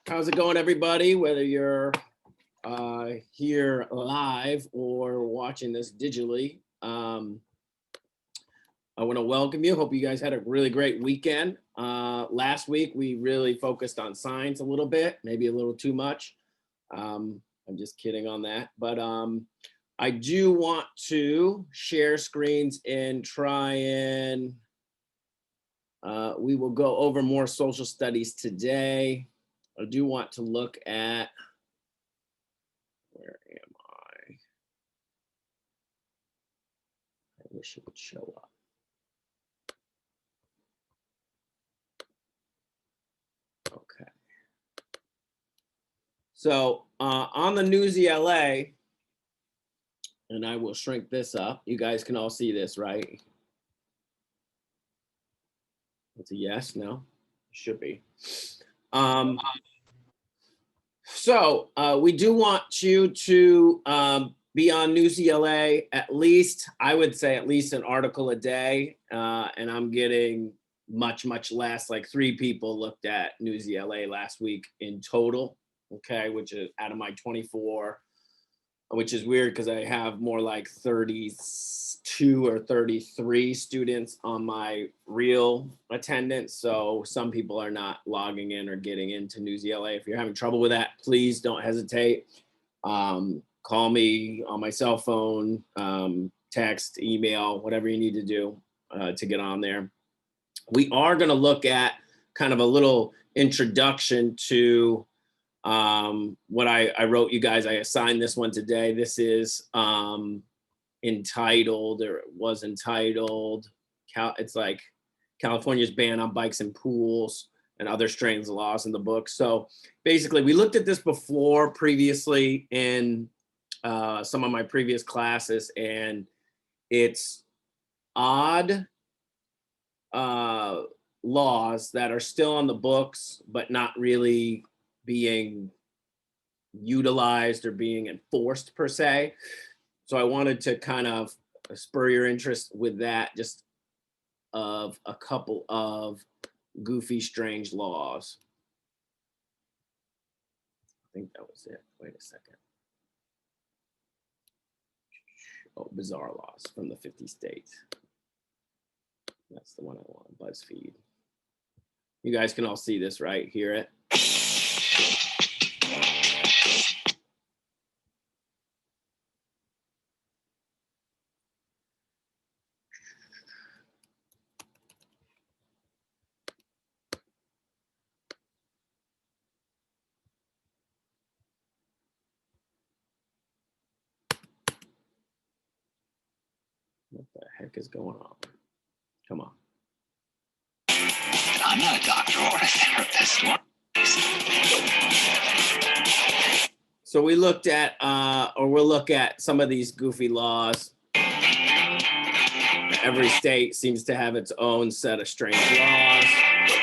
How's it going, everybody? Whether you're here live or watching this digitally, I want to welcome you. Hope you guys had a really great weekend. Last week, we really focused on science a little bit, maybe a little too much. I'm just kidding on that. But I do want to share screens and try and we will go over more social studies today. I do want to look at, where am I? I wish it would show up. Okay. So on the Newsy LA, and I will shrink this up. You guys can all see this, right? It's a yes, no? Should be. So we do want you to be on Newsy LA at least, I would say at least an article a day. And I'm getting much less, like 3 people looked at Newsy LA last week in total, okay, which is out of my 24, which is weird because I have more like 32 or 33 students on my real attendance. So some people are not logging in or getting into Newsy LA. If you're having trouble with that, please don't hesitate. Call me on my cell phone, text, email, whatever you need to do to get on there. We are going to look at kind of a little introduction to what I wrote you guys. I assigned this one today. This is entitled, or it was entitled, it's like California's ban on bikes and pools and other strange laws in the book. So basically we looked at this before previously in some of my previous classes, and it's odd laws that are still on the books, but not really being utilized or being enforced per se. So I wanted to kind of spur your interest with that, just of a couple of goofy, strange laws. I think that was it. Wait a second. Oh, bizarre laws from the 50 states. That's the one I want, BuzzFeed. You guys can all see this, right? Hear it? What the heck is going on? Come on. I'm not a doctor or a therapist. So we looked at, or we'll look at some of these goofy laws. Every state seems to have its own set of strange laws.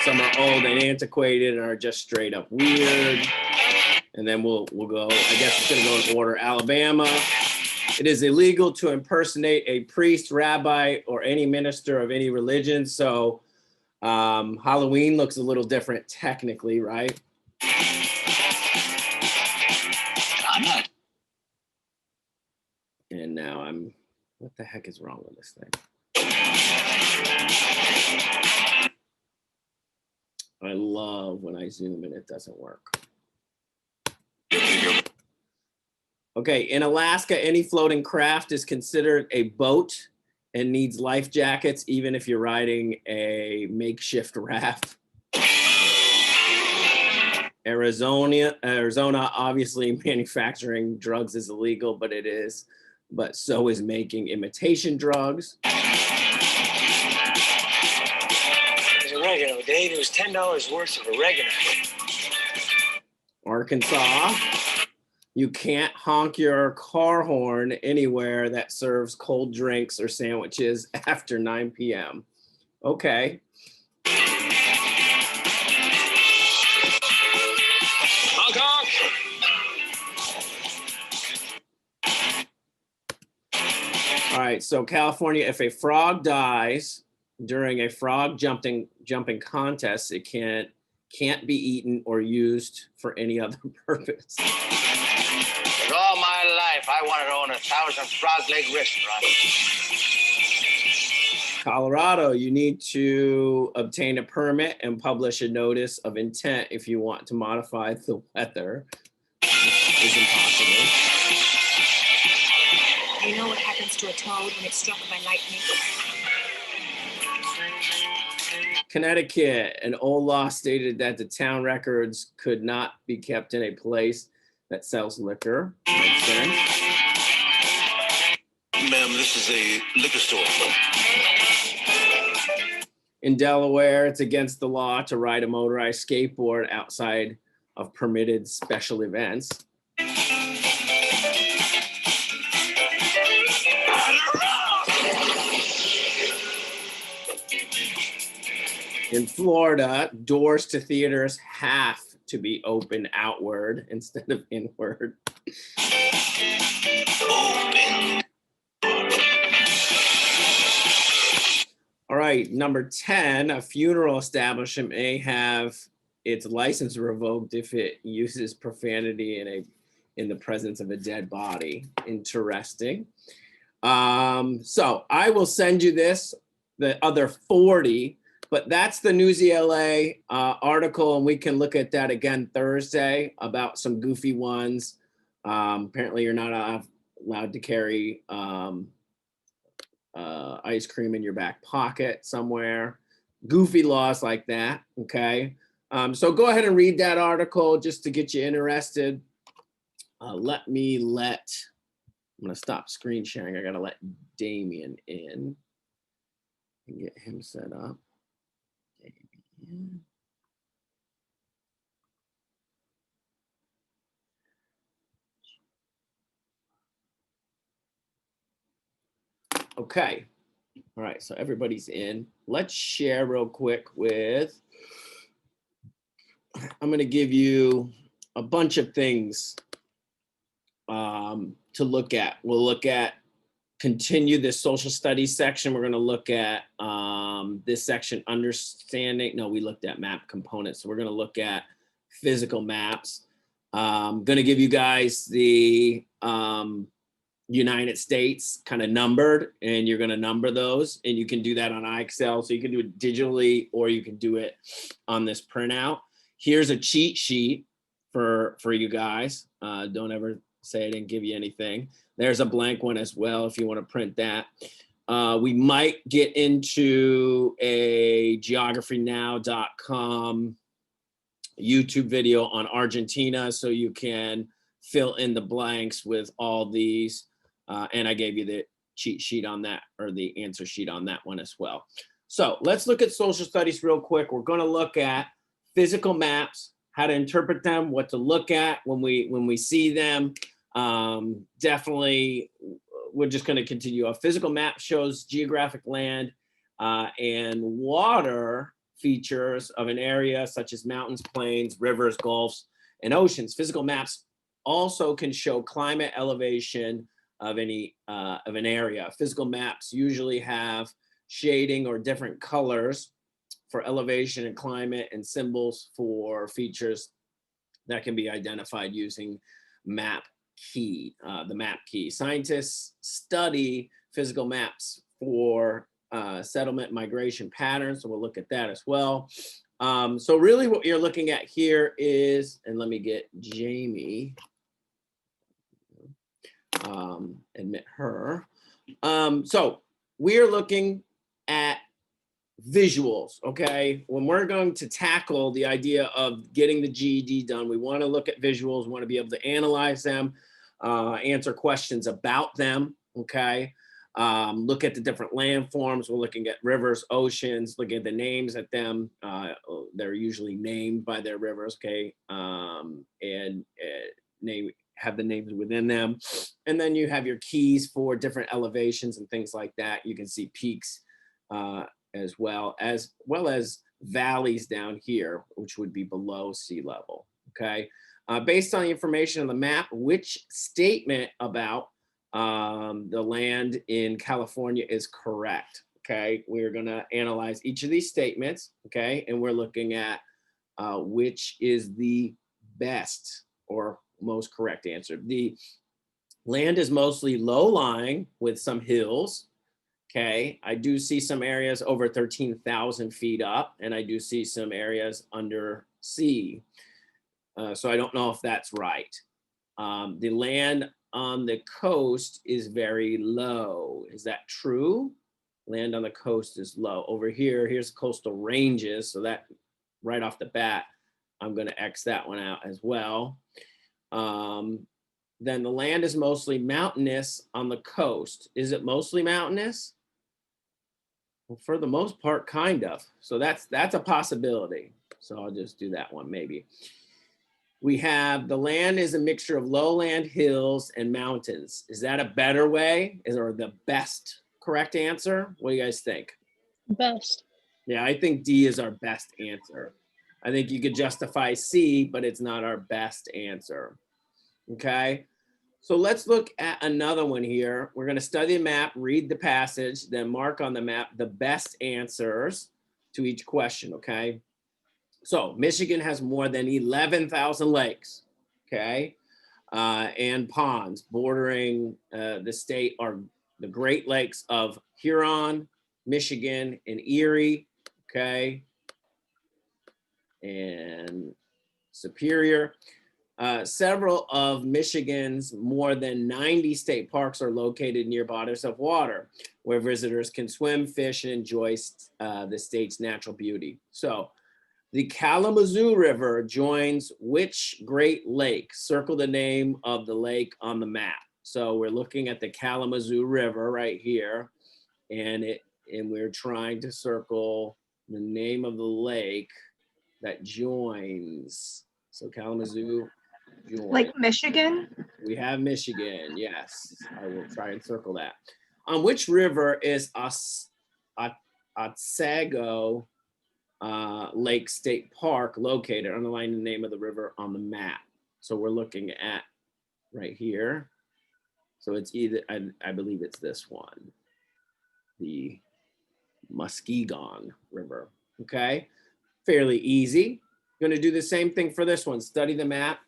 Some are old and antiquated and are just straight up weird. And then we'll go, I guess it's gonna go in order. Alabama, it is illegal to impersonate a priest, rabbi, or any minister of any religion. So Halloween looks a little different technically, right? I'm not. And now what the heck is wrong with this thing? I love when I zoom and it doesn't work. Okay, in Alaska, any floating craft is considered a boat and needs life jackets, even if you're riding a makeshift raft. Arizona, obviously manufacturing drugs is illegal, but so is making imitation drugs. There's oregano, Dave. It was $10 worth of oregano. Arkansas, you can't honk your car horn anywhere that serves cold drinks or sandwiches after 9 p.m. Okay. Honk, honk. All right, so California, if a frog dies during a frog jumping contest, it can't can't be eaten or used for any other purpose. All my life, I wanted to own 1,000 frog leg restaurants. Colorado, you need to obtain a permit and publish a notice of intent if you want to modify the weather. Which is impossible. You know what happens to a toad when it's struck by lightning? Connecticut, an old law stated that the town records could not be kept in a place that sells liquor. Makes sense. Ma'am, this is a liquor store. In Delaware, it's against the law to ride a motorized skateboard outside of permitted special events. In Florida, doors to theaters have to be open outward instead of inward. All right, number 10, a funeral establishment may have its license revoked if it uses profanity in the presence of a dead body. Interesting. So I will send you the other 40, but that's the Newsy LA article, and we can look at that again Thursday about some goofy ones. Apparently you're not allowed to carry ice cream in your back pocket somewhere. Goofy laws like that, okay? So go ahead and read that article just to get you interested. I'm gonna stop screen sharing. I gotta let Damien in and get him set up. Damien. Okay. All right, so everybody's in. Let's share real quick with, I'm gonna give you a bunch of things to look at. We'll look at, continue this social studies section. We're gonna look at this section, understanding, no, we looked at map components. So we're gonna look at physical maps. I'm gonna give you guys the United States kind of numbered, and you're gonna number those, and you can do that on iExcel. So you can do it digitally or you can do it on this printout. Here's a cheat sheet for you guys. Don't ever say I didn't give you anything. There's a blank one as well if you want to print that. We might get into a geographynow.com YouTube video on Argentina so you can fill in the blanks with all these. And I gave you the cheat sheet on that, or the answer sheet on that one as well. So let's look at social studies real quick. We're going to look at physical maps, how to interpret them, what to look at when we see them. Definitely, we're just going to continue. A physical map shows geographic land and water features of an area such as mountains, plains, rivers, gulfs, and oceans. Physical maps also can show climate elevation of an area. Physical maps usually have shading or different colors for elevation and climate, and symbols for features that can be identified using map key, the map key. Scientists study physical maps for settlement migration patterns, so we'll look at that as well. So really what you're looking at here is, and let me get Jamie, admit her. So we're looking at visuals, okay? When we're going to tackle the idea of getting the GED done, we want to look at visuals, want to be able to analyze them, answer questions about them, okay? Look at the different landforms. We're looking at rivers, oceans, looking at the names at them. They're usually named by their rivers, okay? Have the names within them. And then you have your keys for different elevations and things like that. You can see peaks as well as valleys down here, which would be below sea level, okay? Based on the information on the map, which statement about the land in California is correct, okay? We're gonna analyze each of these statements, okay? And we're looking at which is the best or most correct answer. The land is mostly low-lying with some hills. Okay, I do see some areas over 13,000 feet up, and I do see some areas under sea. So I don't know if that's right. The land on the coast is very low. Is that true? Land on the coast is low. Over here, here's coastal ranges. So that right off the bat, I'm going to X that one out as well. Then the land is mostly mountainous on the coast. Is it mostly mountainous? Well, for the most part, kind of. So that's a possibility. So I'll just do that one maybe. We have the land is a mixture of lowland, hills, and mountains. Is that a better way? Is or the best correct answer? What do you guys think? Best. Yeah, I think D is our best answer. I think you could justify C, but it's not our best answer. Okay. So let's look at another one here. We're going to study the map, read the passage, then mark on the map the best answers to each question, okay? So Michigan has more than 11,000 lakes, okay? And ponds bordering the state are the Great Lakes of Huron, Michigan, and Erie, okay? And Superior. Several of Michigan's more than 90 state parks are located near bodies of water where visitors can swim, fish, and enjoy the state's natural beauty. So the Kalamazoo River joins which Great Lake? Circle the name of the lake on the map. So we're looking at the Kalamazoo River right here, and we're trying to circle the name of the lake that joins. So Kalamazoo. Like Michigan? We have Michigan, yes. I will try and circle that. On which river is Otsego Lake State Park located? Underline the name of the river on the map. So we're looking at right here. So it's either, I believe it's this one, the Muskegon River, okay? Fairly easy. Going to do the same thing for this one. Study the map.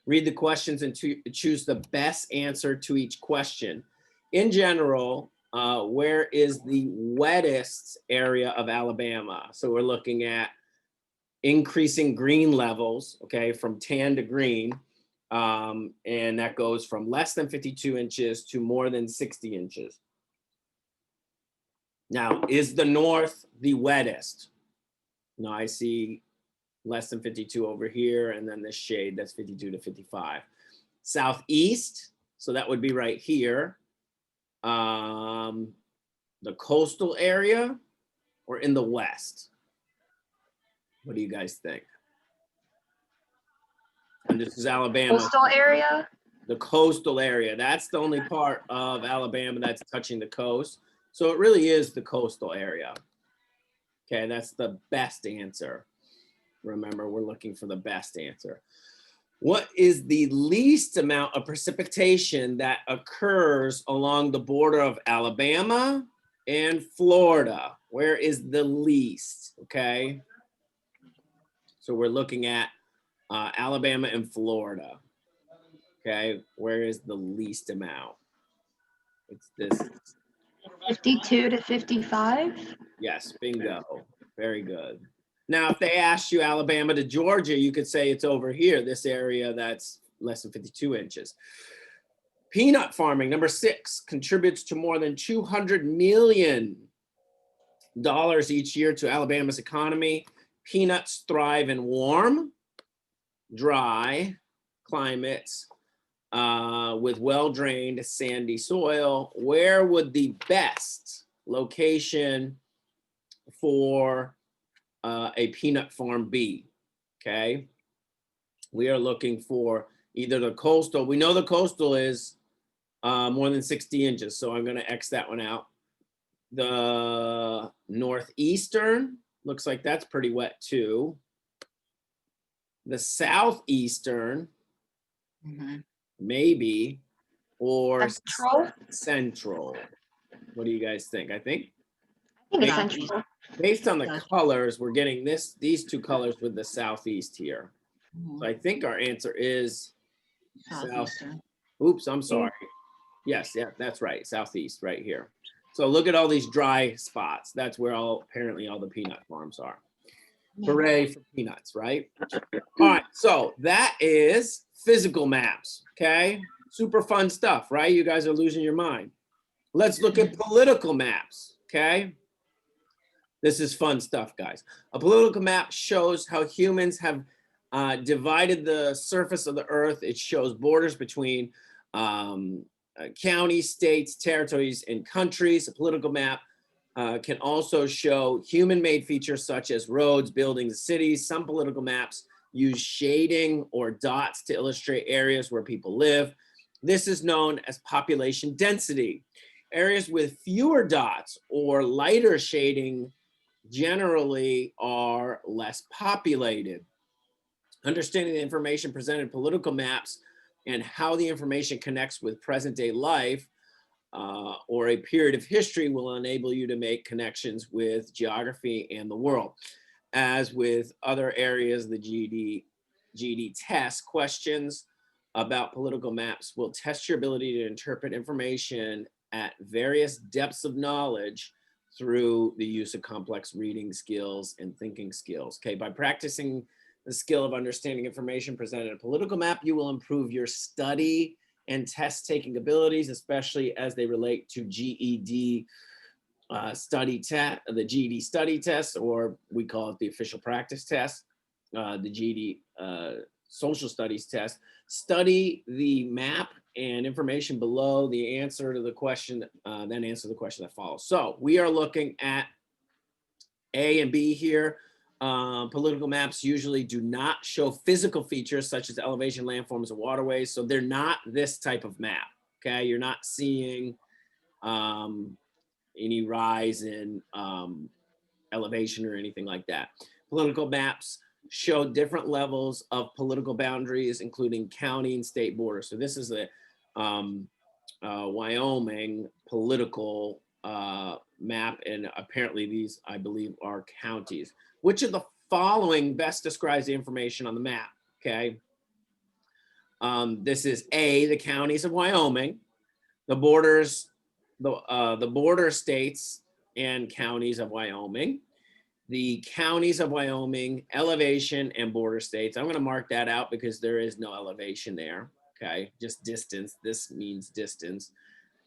Read the questions and choose the best answer to each question. In general, where is the wettest area of Alabama? So we're looking at increasing green levels, okay, from tan to green. And that goes from less than 52 inches to more than 60 inches. Now, is the north the wettest? No, I see less than 52 over here, and then this shade, that's 52 to 55. Southeast, so that would be right here. The coastal area, or in the west? What do you guys think? And this is Alabama. Coastal area? The coastal area, that's the only part of Alabama that's touching the coast. So it really is the coastal area. Okay, that's the best answer. Remember, we're looking for the best answer. What is the least amount of precipitation that occurs along the border of Alabama and Florida? Where is the least? Okay. So we're looking at Alabama and Florida. Okay. Where is the least amount? It's this. 52 to 55? Yes, bingo. Very good. Now, if they asked you Alabama to Georgia, you could say it's over here, this area that's less than 52 inches. Peanut farming, number 6, contributes to more than $200 million each year to Alabama's economy. Peanuts thrive in warm, dry climates with well-drained sandy soil. Where would the best location for a peanut farm be? Okay, we are looking for either the coastal. We know the coastal is more than 60 inches, so I'm going to X that one out. The northeastern looks like that's pretty wet too. The southeastern, maybe, or Central? central. What do you guys think? I think I think it's central. Based on the Gotcha. colors, we're getting these two colors with the southeast here. Mhm. So I think our answer is Southeastern. oops, I'm sorry. Yes, yeah, that's right. Southeast right here. So look at all these dry spots. That's where apparently all the peanut farms are. Yeah. Hooray for peanuts, right? All right, so that is physical maps, okay? Super fun stuff, right? You guys are losing your mind. Let's look at political maps, okay? This is fun stuff, guys. A political map shows how humans have divided the surface of the earth. It shows borders between counties, states, territories, and countries. A political map can also show human-made features such as roads, buildings, cities. Some political maps use shading or dots to illustrate areas where people live. This is known as population density. Areas with fewer dots or lighter shading generally are less populated. Understanding the information presented in political maps and how the information connects with present-day life or a period of history will enable you to make connections with geography and the world. As with other areas, the GED test questions about political maps will test your ability to interpret information at various depths of knowledge through the use of complex reading skills and thinking skills. Okay, by practicing the skill of understanding information presented in a political map, you will improve your study and test taking abilities, especially as they relate to GED the GED study test, or we call it the official practice test, the GED social studies test. Study the map and information below the answer to the question, then answer the question that follows. So we are looking at A and B here. Political maps usually do not show physical features such as elevation, landforms, and waterways. So they're not this type of map, okay? You're not seeing any rise in elevation or anything like that. Political maps show different levels of political boundaries, including county and state borders. So this is the Wyoming political map, and apparently these, I believe, are counties. Which of the following best describes the information on the map? Okay. This is A, the counties of Wyoming, the borders, the border states and counties of Wyoming, the counties of Wyoming, elevation and border states. I'm going to mark that out because there is no elevation there. Okay, just distance. This means distance.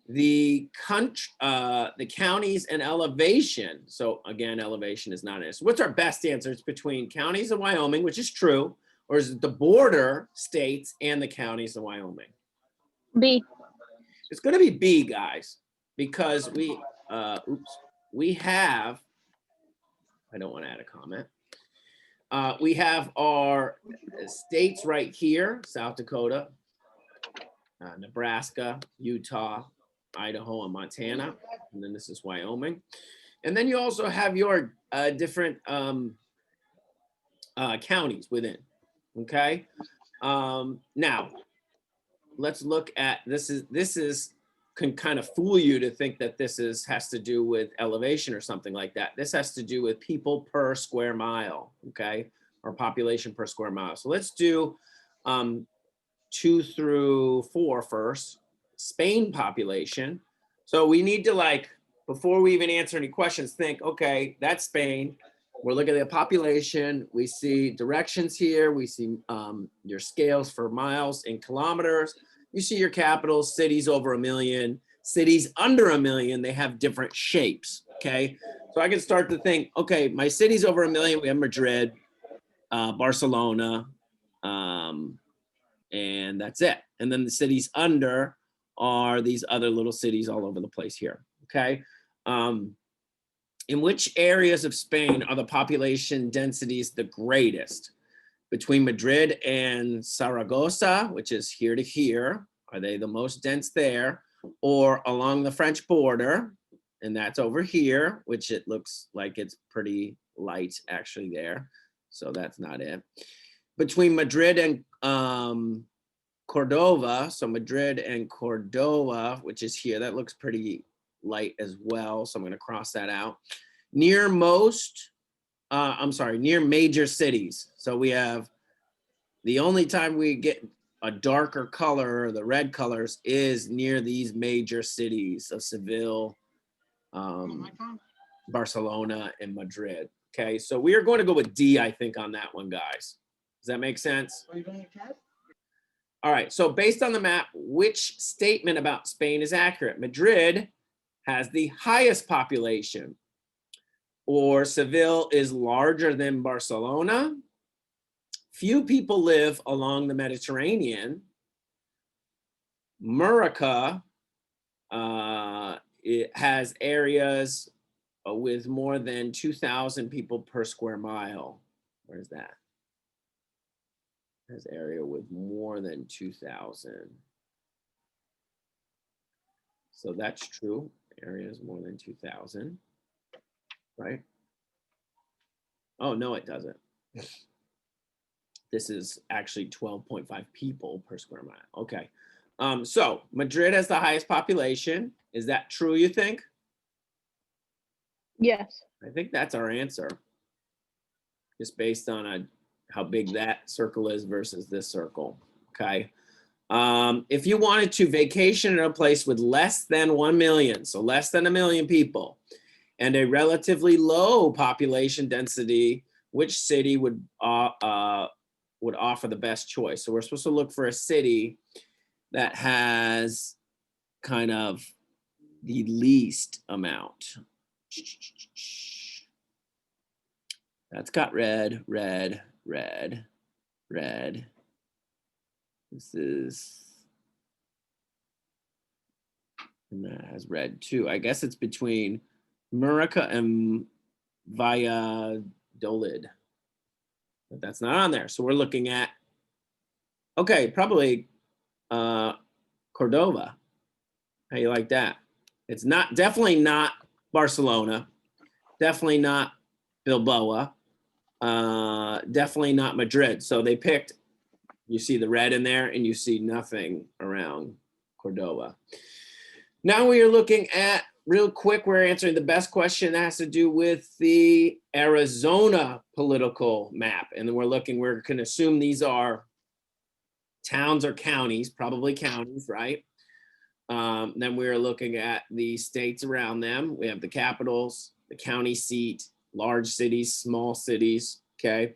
The counties and elevation. So again, elevation is not an answer. What's our best answer? It's between counties of Wyoming, which is true, or is it the border states and the counties of Wyoming? B. It's going to be B, guys, because we have, I don't want to add a comment. We have our states right here: South Dakota, Nebraska, Utah, Idaho, and Montana. And then this is Wyoming. And then you also have your different counties within, okay? Now, let's look at, this can kind of fool you to think that this has to do with elevation or something like that. This has to do with people per square mile, okay? Or population per square mile. So let's do 2 through 4 first. Spain population. So we need to, before we even answer any questions, think, okay, that's Spain. We're looking at the population. We see directions here. We see your scales for miles and kilometers. You see your capitals, cities over 1 million, cities under 1 million, they have different shapes, okay? So I can start to think, okay, my city's over 1 million. We have Madrid, Barcelona, and that's it. And then the cities under are these other little cities all over the place here, okay? In which areas of Spain are the population densities the greatest? Between Madrid and Saragossa, which is here to here, are they the most dense there? Or along the French border, and that's over here, which it looks like it's pretty light actually there. So that's not it. Between Madrid and Cordova, so Madrid and Cordova, which is here, that looks pretty light as well. So I'm going to cross that out. near major cities. So we have, the only time we get a darker color, the red colors, is near these major cities of Seville, Barcelona, and Madrid. Okay, so we are going to go with D, I think, on that one, guys. Does that make sense? All right, so based on the map, which statement about Spain is accurate? Madrid has the highest population, or Seville is larger than Barcelona. Few people live along the Mediterranean. Murica it has areas with more than 2,000 people per square mile. Where's that? Has area with more than 2,000. So that's true. Areas more than 2,000, right? Oh, no, it doesn't. This is actually 12.5 people per square mile. Okay. So Madrid has the highest population. Is that true, you think? Yes. I think that's our answer. Just based on how big that circle is versus this circle. Okay. If you wanted to vacation in a place with less than 1 million, so less than 1 million people, and a relatively low population density, which city would offer the best choice? So we're supposed to look for a city that has kind of the least amount. That's got red, red, red, red. This is, and that has red too. I guess it's between Murica and Valladolid, but that's not on there. So we're looking at, okay, probably Cordova. How you like that? It's not, definitely not Barcelona, definitely not Bilbao, definitely not Madrid. So they picked, you see the red in there and you see nothing around Cordova. Now we are looking at, real quick, we're answering the best question that has to do with the Arizona political map. And then we're going to assume these are towns or counties, probably counties, right? Then we're looking at the states around them. We have the capitals, the county seat, large cities, small cities, okay?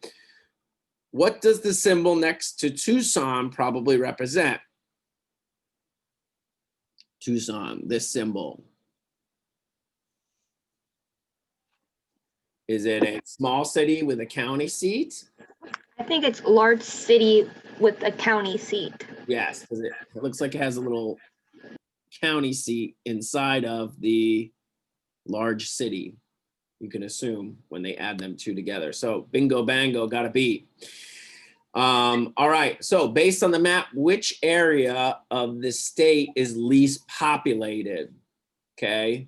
What does the symbol next to Tucson probably represent? Tucson, this symbol. Is it a small city with a county seat? I think it's large city with a county seat. Yes, because it looks like it has a little county seat inside of the large city. You can assume when they add them two together. So bingo, bango, got a beat. All right, so based on the map, which area of the state is least populated? Okay,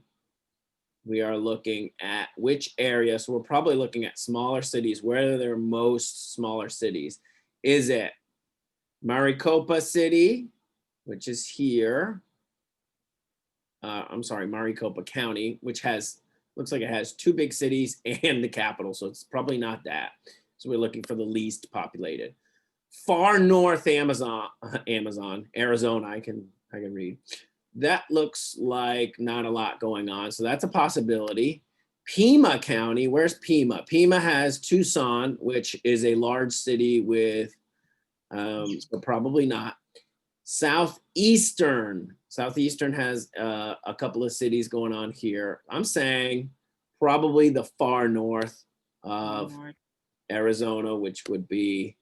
we are looking at which area. So we're probably looking at smaller cities. Where are there most smaller cities? Is it Maricopa City, which is here? I'm sorry, Maricopa County, which has, looks like it has two big cities and the capital. So it's probably not that. So we're looking for the least populated. Far north Arizona, I can read. That looks like not a lot going on. So that's a possibility. Pima County, where's Pima? Pima has Tucson, which is a large city with, so probably not. Southeastern has a couple of cities going on here. I'm saying probably the far north of Arizona, which would be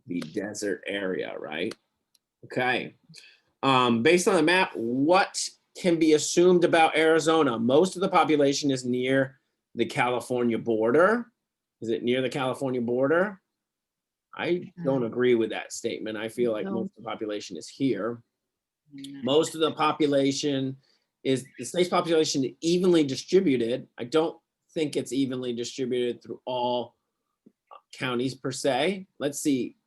the desert area, right? Okay. Based on the map, what can be assumed about Arizona? Most of the population is near the California border. Is it near the California border? I don't agree with that statement. I feel like most of the population is here. Most of the population is, the state's population is evenly distributed. I don't think it's evenly distributed through all counties per se. Let's see.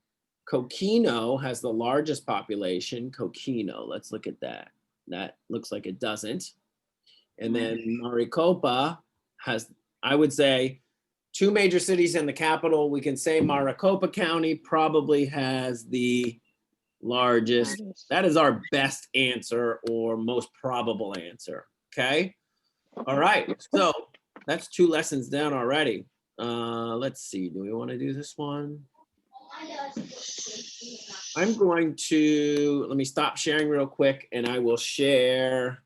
Coquino has the largest population. Coquino, let's look at that. That looks like it doesn't. And then Maricopa has I would say 2 major cities and the capital. We can say Maricopa County probably has the largest. That is our best answer or most probable answer. Okay. All right. So that's 2 lessons down already. Let's see. Do we want to do this one? I'm going to, let me stop sharing real quick and I will share.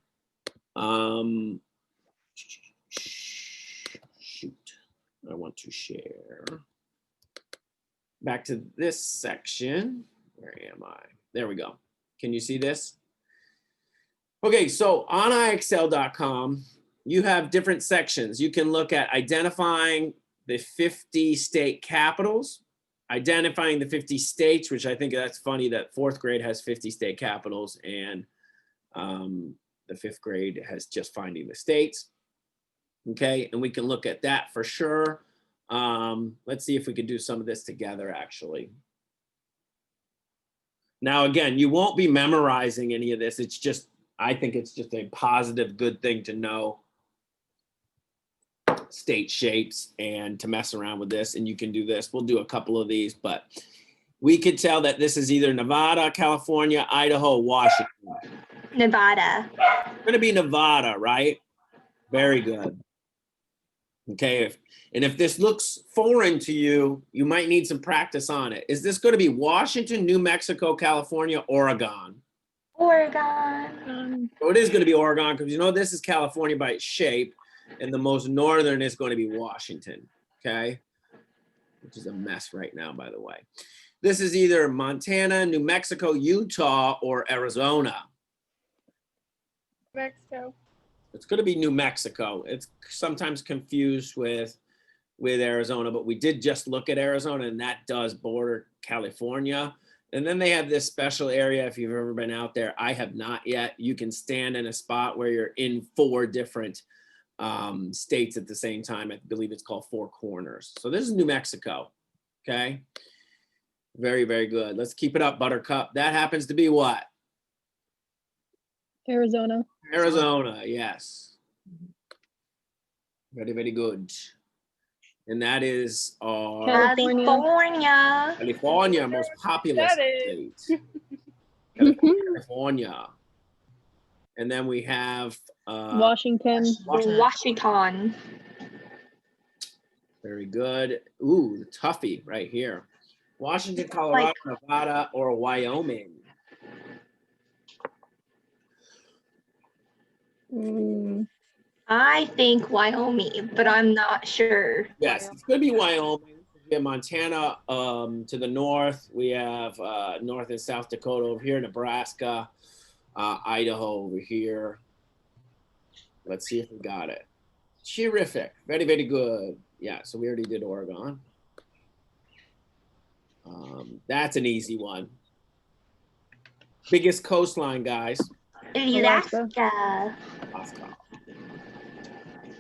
Shoot, I want to share. Back to this section. Where am I? There we go. Can you see this? Okay, so on IXL.com, you have different sections. You can look at identifying the 50 state capitals, identifying the 50 states, which I think that's funny that 4th grade has 50 state capitals and the 5th grade has just finding the states. Okay, and we can look at that for sure. Let's see if we can do some of this together actually. Now, again, you won't be memorizing any of this. It's just, I think it's just a positive, good thing to know state shapes and to mess around with this. And you can do this. We'll do a couple of these, but we could tell that this is either Nevada, California, Idaho, Washington. Nevada. It's going to be Nevada, right? Very good. Okay. If this looks foreign to you, you might need some practice on it. Is this going to be Washington, New Mexico, California, Oregon? Oregon. So it is going to be Oregon because you know this is California by its shape, and the most northern is going to be Washington. Okay. Which is a mess right now, by the way. This is either Montana, New Mexico, Utah, or Arizona. Mexico. It's going to be New Mexico. It's sometimes confused with Arizona, but we did just look at Arizona and that does border California. And then they have this special area. If you've ever been out there, I have not yet. You can stand in a spot where you're in 4 different states at the same time. I believe it's called 4 Corners. So this is New Mexico. Okay. Very, very good. Let's keep it up, Buttercup. That happens to be what? Arizona. Arizona, yes. Very, very good. And that is our California. California, most populous Got it. state. California. And then we have Washington. Washington. Very good. Ooh, the toughie right here. Washington, Colorado, Nevada, or Wyoming. I think Wyoming, but I'm not sure. Yes, it's going to be Wyoming. We have Montana to the north. We have North and South Dakota over here, Nebraska, Idaho over here. Let's see if we got it. Terrific. Very, very good. Yeah, so we already did Oregon. That's an easy one. Biggest coastline, guys. Alaska. Alaska.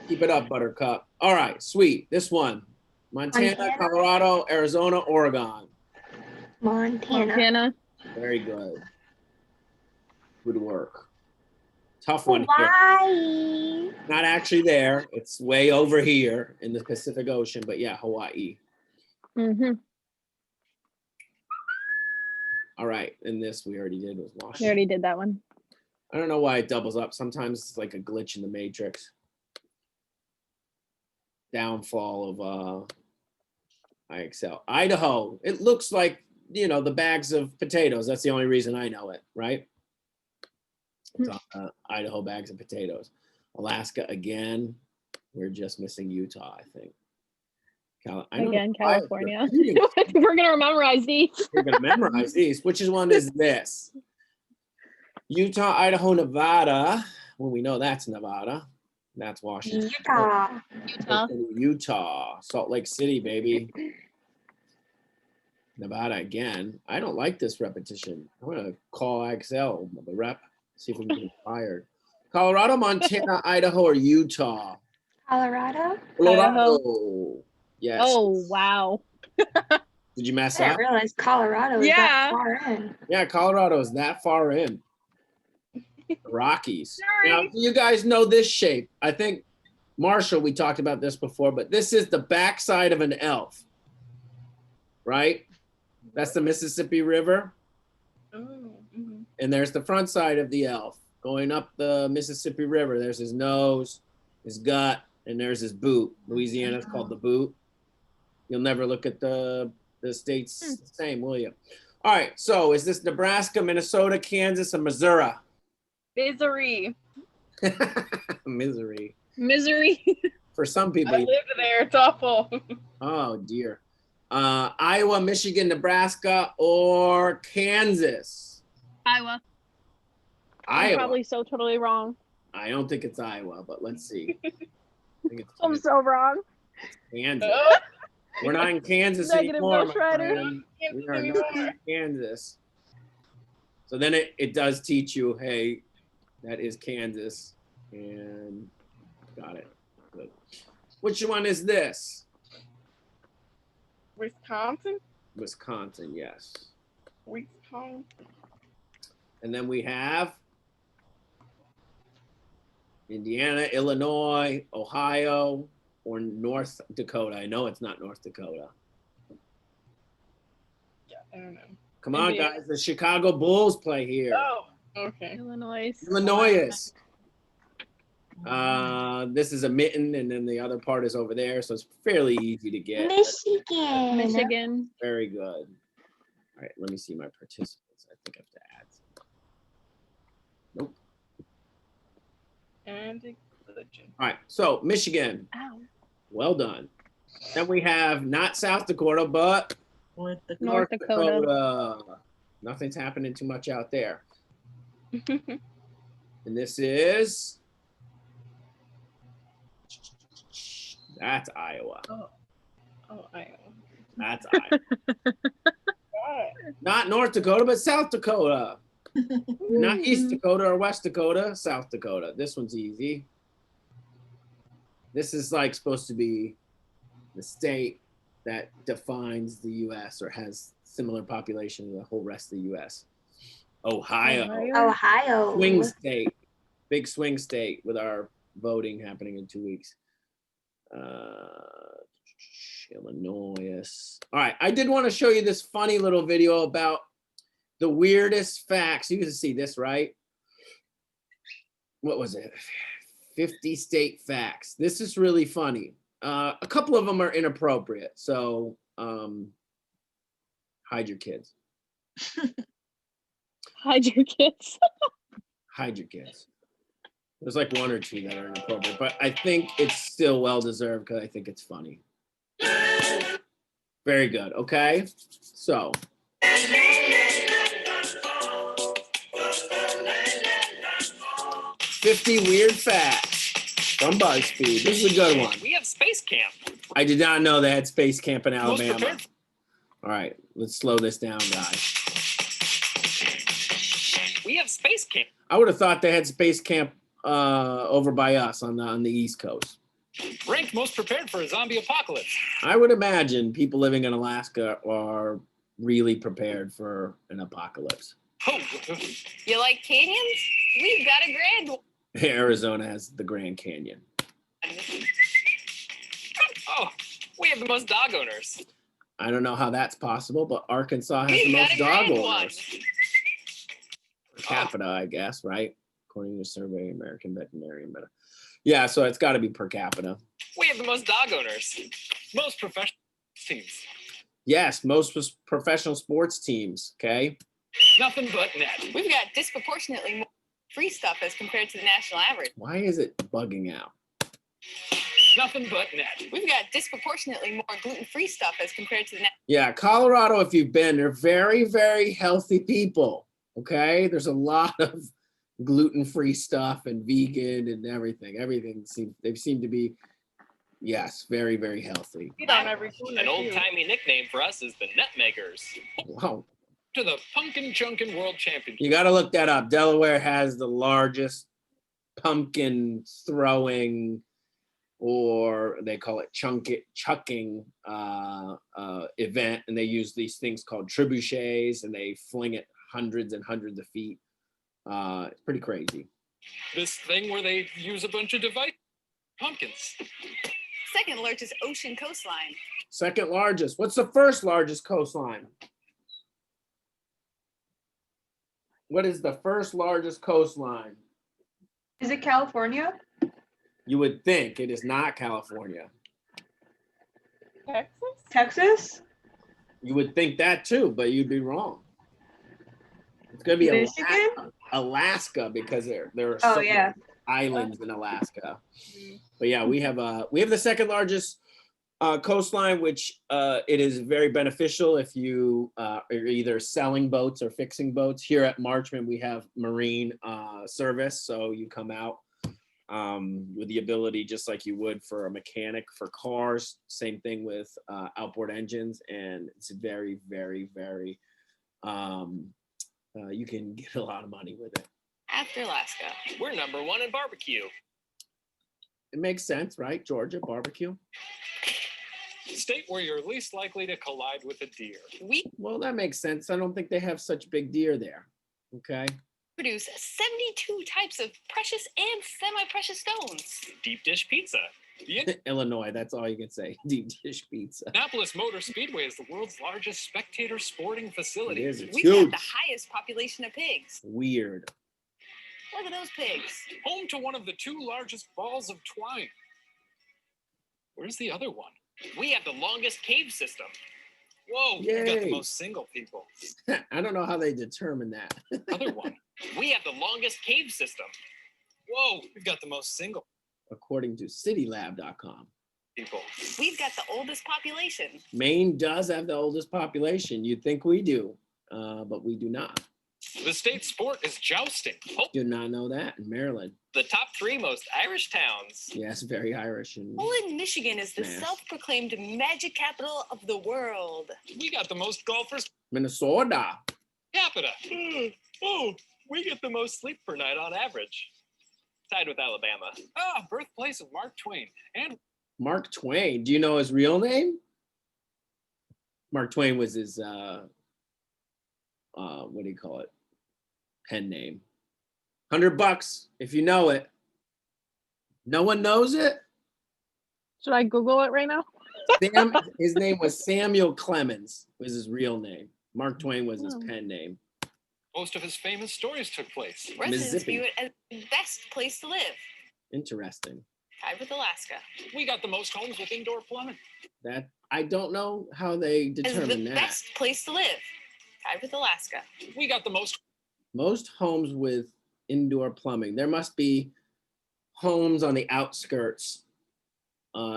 Keep it up, Buttercup. All right, sweet. This one. Montana, Colorado, Arizona, Oregon. Montana. Very good. Good work. Tough one here. Hawaii. Not actually there. It's way over here in the Pacific Ocean, but yeah, Hawaii. Mm-hmm. All right, and this we already did was We Washington. already did that one. I don't know why it doubles up. Sometimes it's like a glitch in the matrix. Downfall of IXL. Idaho. It looks like, you know, the bags of potatoes. That's the only reason I know it, right? It's on, Idaho bags of potatoes. Alaska again. We're just missing Utah, I think. Again, California. We're We're gonna memorize these. gonna memorize these. Which one is this? Utah, Idaho, Nevada. Well, we know that's Nevada. That's Washington. Utah. Salt Lake City, baby. Nevada again. I don't like this repetition. I'm gonna call IXL, the rep, see if we can get fired. Colorado, Montana, Idaho, or Utah? Colorado. Colorado. Yes. Oh wow. Did you mess I up? didn't realize Colorado is that far in. Yeah, Colorado is that far in. Rockies. Sorry. Now, you guys know this shape. I think Marshall, we talked about this before, but this is the backside of an elf, right? That's the Mississippi River. And there's the front side of the elf going up the Mississippi River. There's his nose, his gut, and there's his boot. Louisiana's called the boot. You'll never look at the states the same, will you? All right, so is this Nebraska, Minnesota, Kansas, and Missouri? Misery. Misery. Misery. For some people. I live there. It's awful. Oh, dear. Iowa, Michigan, Nebraska, or Kansas? Iowa. I'm Iowa. probably so totally wrong. I don't think it's Iowa, but let's see. I think it's I'm so wrong. Kansas. We're not in Kansas Negative anymore, Ghost my Rider. friend. We are not in Kansas. So then it does teach you, hey, that is Kansas. And got it. Good. Which one is this? Wisconsin. Wisconsin, yes. Wisconsin. And then we have Indiana, Illinois, Ohio, or North Dakota. I know it's not North Dakota. Yeah, I don't know. Come on, Indiana. guys. The Chicago Bulls play here. Oh, okay. Illinois. Illinois. This is a mitten, and then the other part is over there, so it's fairly easy to get. Michigan. Michigan. Very good. All right, let me see my participants. I think I have to add some. Nope. And religion. All right, so Michigan. Ow. Well done. Then we have not South Dakota, but North Dakota. Nothing's happening too much out there. And this is, that's Iowa. Oh, Iowa. That's Iowa. Got it. Not North Dakota, but South Dakota. Not East Dakota or West Dakota, South Dakota. This one's easy. This is like supposed to be the state that defines the U.S. or has similar population to the whole rest of the U.S. Ohio. Ohio. Swing state. Big swing state with our voting happening in 2 weeks. Illinois. All right, I did want to show you this funny little video about the weirdest facts. You can see this, right? What was it? 50 state facts. This is really funny. A couple of them are inappropriate, so hide your kids. Hide your kids. Hide your kids. There's like one or two that are inappropriate, but I think it's still well deserved because I think it's funny. Very good. Okay, so. 50 weird facts from BuzzFeed. This is a good one. We have space camp. I did not know they had space camp in Most Alabama. prepared- All right, let's slow this down, guys. We have space camp. I would have thought they had space camp over by us on the East Coast. Ranked most prepared for a zombie apocalypse. I would imagine people living in Alaska are really prepared for an apocalypse. Oh, You like canyons? We've got a grand one. Arizona has the Grand Canyon. oh, we have the most dog owners. I don't know how that's possible, but Arkansas has We've the got most a dog grand one. owners. Per capita, I guess, right? According to Survey American Veterinarian. But yeah, so it's got to be per capita. We have the most dog owners. Most professional teams. Yes, most professional sports teams. Okay. Nothing but net. We've got disproportionately more free stuff as compared to the national average. Why is it bugging out? Nothing but net. We've got disproportionately more gluten-free stuff as compared to the Yeah, Colorado, if you've been, they're very, very healthy people. Okay. There's a lot of gluten-free stuff and vegan and everything. They seem to be, yes, very, very healthy. on every corner. An old-timey nickname for us is the net makers. Wow. To the Pumpkin Chunkin' World Championship. You got to look that up. Delaware has the largest pumpkin throwing, or they call it chucking event, and they use these things called trebuchets, and they fling it hundreds and hundreds of feet. It's pretty crazy. This thing where they use a bunch of devices. Pumpkins. Second largest ocean coastline. Second largest. What's the first largest coastline? What is the first largest coastline? Is it California? You would think it is not California. Texas? Texas? You would think that too, but you'd be wrong. It's gonna be Michigan? Alaska because there are Oh, so yeah. many islands in Alaska. But yeah, we have the second largest coastline, which it is very beneficial if you are either selling boats or fixing boats. Here at Marchman, we have marine service, so you come out with the ability, just like you would for a mechanic for cars. Same thing with outboard engines, and it's very, very, very. You can get a lot of money with it. After Alaska. We're number one in barbecue. It makes sense, right? Georgia barbecue. State where you're least likely to collide with a deer. We Well, that makes sense. I don't think they have such big deer there. Okay. produce 72 types of precious and semi-precious stones. Deep dish pizza. The Illinois, that's all you can say. Deep dish pizza. Indianapolis Motor Speedway is the world's largest spectator sporting It facility. is. It's We've got huge. the highest population of pigs. Weird. Look at those pigs. Home to one of the two largest balls of twine. Where's the other one? We have the longest cave system. Whoa, we've got Yay. the most single people. I don't know how they determine that. Other one. We have the longest cave system. Whoa, we've got the most single According to citylab.com. people. We've got the oldest population. Maine does have the oldest population. You'd think we do, but we do not. The state sport is jousting. Oh, Do not know that in Maryland. the top 3 most Irish towns. Yes, very Irish. And Poland, Michigan is the Mass. self-proclaimed magic capital of the world. We got the most golfers Minnesota. capita. Oh, we get the most sleep per night on average. Tied with Alabama. Ah, birthplace of Mark Twain. And Mark Twain. Do you know his real name? Mark Twain was his what do you call it? Pen name. $100 if you know it. No one knows it? Should I Google it right now? His name was Samuel Clemens, was his real name. Mark Twain was his Oh. pen name. most of his famous stories took place. Residents Mississippi. view it as the best place to live. Interesting. Tied with Alaska. We got the most homes with indoor plumbing. That I don't know how they As the determine that. best place to live. Tied with Alaska. We got the most Most homes with indoor plumbing. There must be homes on the outskirts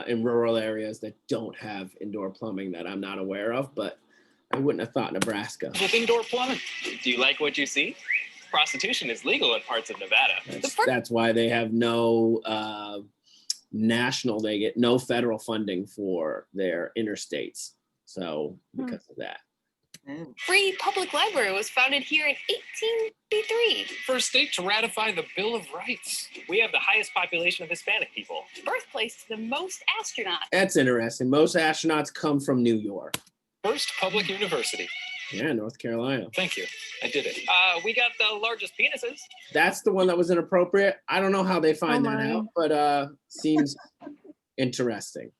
in rural areas that don't have indoor plumbing that I'm not aware of, but I wouldn't have thought Nebraska. with indoor plumbing. Do you like what you see? Prostitution is legal in parts of Nevada. That's why they have no they get no federal funding for their interstates. So because of that. Free Public Library was founded here in 1853. First state to ratify the Bill of Rights. We have the highest population of Hispanic people. Birthplace to the most astronauts. That's interesting. Most astronauts come from New York. First public university. Yeah, North Carolina. Thank you. I did it. We got the largest penises. That's the one that was inappropriate. I don't know how they find Oh that my. out, but seems interesting.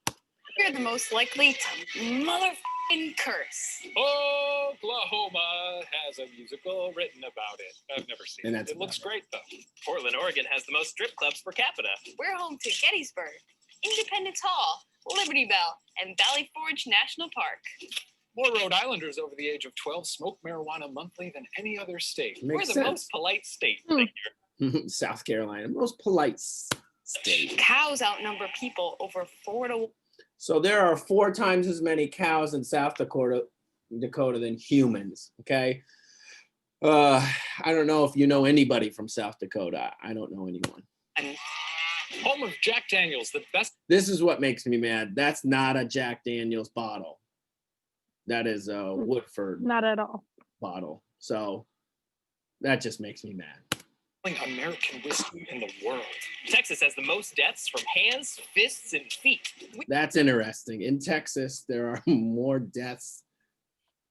You're the most likely to motherfucking curse. Oklahoma has a musical written about it. I've never seen And it. that's It looks about great though. Portland, Oregon has the most strip clubs per capita. We're home to Gettysburg, Independence Hall, Liberty Bell, and Valley Forge National Park. More Rhode Islanders over the age of 12 smoke marijuana monthly than any other state. We're Makes the sense. most polite state. Hmm. Thank you. South Carolina, most polite state. Cows outnumber people over 4 to 1. So there are 4 times as many cows in South Dakota than humans. Okay. I don't know if you know anybody from South Dakota. I don't know anyone. Home of Jack Daniels, the best. This is what makes me mad. That's not a Jack Daniels bottle. That is a Woodford Not at all. bottle. So that just makes me mad. American whiskey in the world. Texas has the most deaths from hands, fists, and feet. That's interesting. In Texas, there are more deaths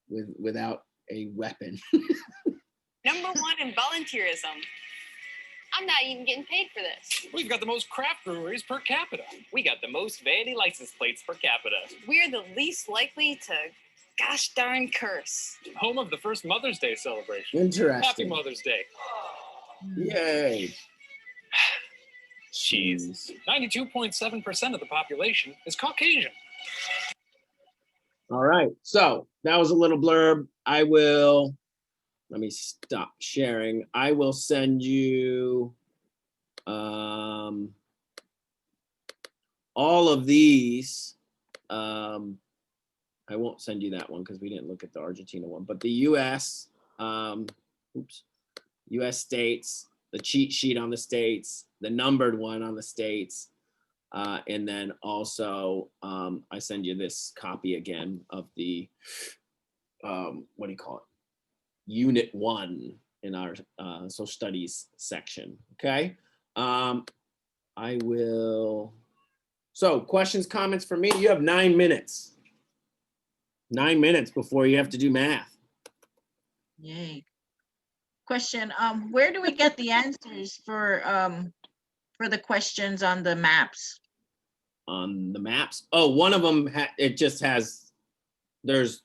without a weapon. Number 1 in volunteerism. I'm not even getting paid for this. We've got the most craft breweries per capita. We got the most vanity license plates per capita. We're the least likely to gosh darn curse. Home of the first Mother's Day celebration. Interesting. Happy Mother's Day. Yay. Jeez. 92.7% of the population is Caucasian. All right, so that was a little blurb. Let me stop sharing. I will send you all of these. I won't send you that one because we didn't look at the Argentina one, but the US, US states, the cheat sheet on the states, the numbered one on the states, and then also I send you this copy again of the, what do you call it? Unit 1 in our social studies section, okay? I will, so questions, comments for me? You have 9 minutes. 9 minutes before you have to do math. Yay. Question, where do we get the answers for the questions on the maps? On the maps. Oh, one of them, it just has, there's,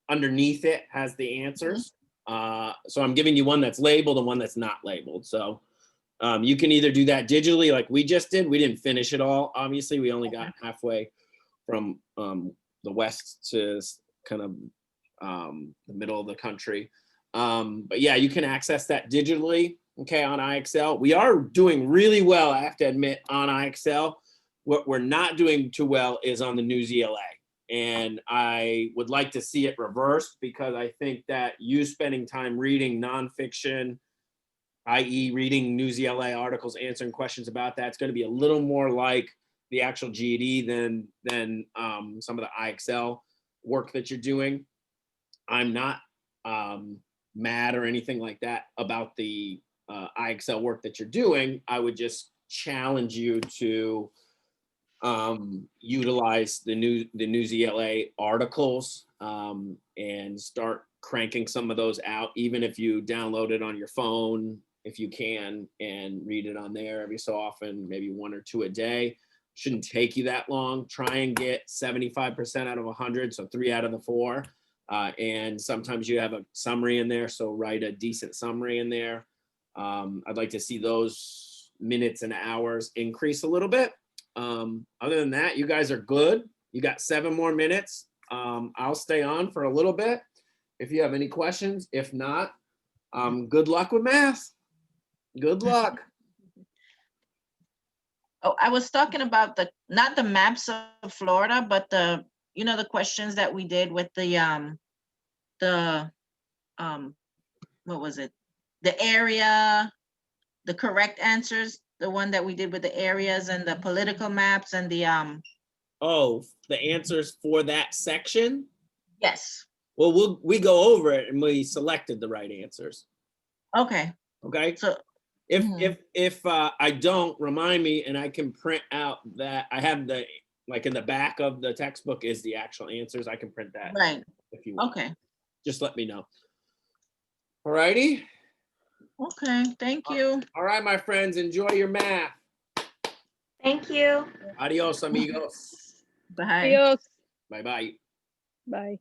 underneath it has the answers. So I'm giving you one that's labeled and one that's not labeled. So you can either do that digitally like we just did. We didn't finish it all. Obviously, we only got halfway from the west to kind of the middle of the country. But yeah, you can access that digitally, okay, on IXL. We are doing really well, I have to admit, on IXL. What we're not doing too well is on the News ELA. And I would like to see it reversed because I think that you spending time reading nonfiction, i.e. reading News ELA articles, answering questions about that, it's going to be a little more like the actual GED than some of the IXL work that you're doing. I'm not mad or anything like that about the IXL work that you're doing. I would just challenge you to utilize the News ELA articles and start cranking some of those out, even if you download it on your phone, if you can, and read it on there every so often, maybe 1 or 2 a day. Shouldn't take you that long. Try and get 75% out of 100, so 3 out of the 4. And sometimes you have a summary in there, so write a decent summary in there. I'd like to see those minutes and hours increase a little bit. Other than that, you guys are good. You got 7 more minutes. I'll stay on for a little bit if you have any questions. If not, good luck with math. Good luck. Oh, I was talking about not the maps of Florida, but the questions that we did with what was it? The area, the correct answers, the one that we did with the areas and the political maps and the Oh, the answers for that section? Yes. Well, we go over it and we selected the right answers. Okay. Okay. So if I don't, remind me and I can print out that I have the, like in the back of the textbook is the actual answers. I can print that. Right. If you want. Okay. Just let me know. All righty. Okay. Thank you. All right, my friends, enjoy your math. Thank you. Adios, amigos. Bye. Adios. Bye-bye. Bye.